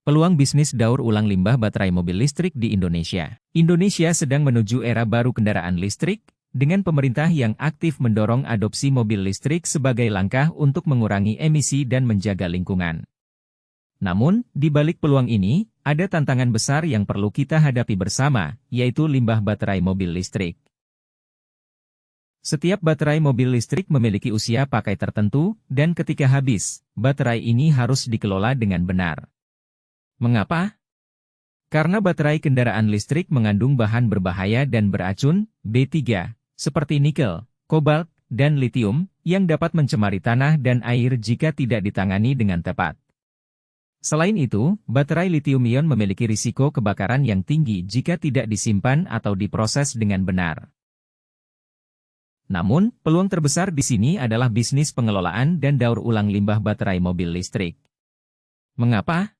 Peluang bisnis daur ulang limbah baterai mobil listrik di Indonesia. Indonesia sedang menuju era baru kendaraan listrik, dengan pemerintah yang aktif mendorong adopsi mobil listrik sebagai langkah untuk mengurangi emisi dan menjaga lingkungan. Namun, di balik peluang ini, ada tantangan besar yang perlu kita hadapi bersama, yaitu limbah baterai mobil listrik. Setiap baterai mobil listrik memiliki usia pakai tertentu, dan ketika habis, baterai ini harus dikelola dengan benar. Mengapa? Karena baterai kendaraan listrik mengandung bahan berbahaya dan beracun, B3, seperti nikel, kobalt, dan litium, yang dapat mencemari tanah dan air jika tidak ditangani dengan tepat. Selain itu, baterai litium-ion memiliki risiko kebakaran yang tinggi jika tidak disimpan atau diproses dengan benar. Namun, peluang terbesar di sini adalah bisnis pengelolaan dan daur ulang limbah baterai mobil listrik. Mengapa?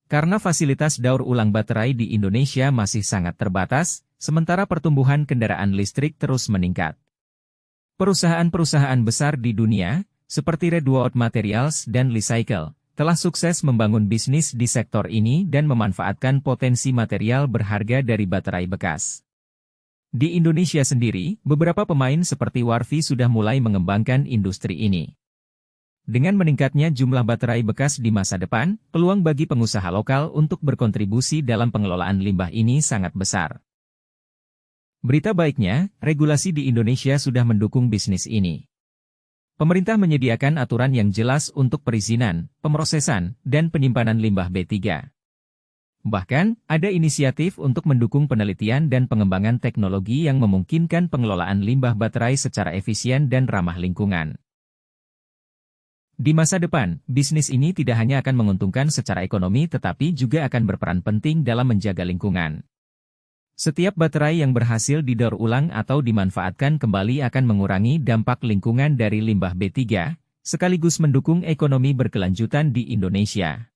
Karena fasilitas daur ulang baterai di Indonesia masih sangat terbatas, sementara pertumbuhan kendaraan listrik terus meningkat. Perusahaan-perusahaan besar di dunia, seperti Redwood Materials dan Li-Cycle, telah sukses membangun bisnis di sektor ini dan memanfaatkan potensi material berharga dari baterai bekas. Di Indonesia sendiri, beberapa pemain seperti Warfi sudah mulai mengembangkan industri ini. Dengan meningkatnya jumlah baterai bekas di masa depan, peluang bagi pengusaha lokal untuk berkontribusi dalam pengelolaan limbah ini sangat besar. Berita baiknya, regulasi di Indonesia sudah mendukung bisnis ini. Pemerintah menyediakan aturan yang jelas untuk perizinan, pemrosesan, dan penyimpanan limbah B3. Bahkan, ada inisiatif untuk mendukung penelitian dan pengembangan teknologi yang memungkinkan pengelolaan limbah baterai secara efisien dan ramah lingkungan. Di masa depan, bisnis ini tidak hanya akan menguntungkan secara ekonomi tetapi juga akan berperan penting dalam menjaga lingkungan. Setiap baterai yang berhasil didaur ulang atau dimanfaatkan kembali akan mengurangi dampak lingkungan dari limbah B3, sekaligus mendukung ekonomi berkelanjutan di Indonesia.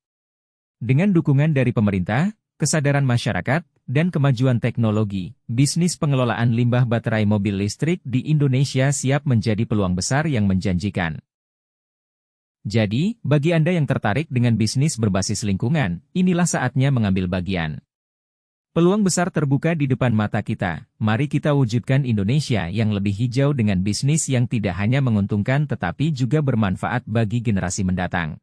Dengan dukungan dari pemerintah, kesadaran masyarakat, dan kemajuan teknologi, bisnis pengelolaan limbah baterai mobil listrik di Indonesia siap menjadi peluang besar yang menjanjikan. Jadi, bagi Anda yang tertarik dengan bisnis berbasis lingkungan, inilah saatnya mengambil bagian. Peluang besar terbuka di depan mata kita. Mari kita wujudkan Indonesia yang lebih hijau dengan bisnis yang tidak hanya menguntungkan tetapi juga bermanfaat bagi generasi mendatang.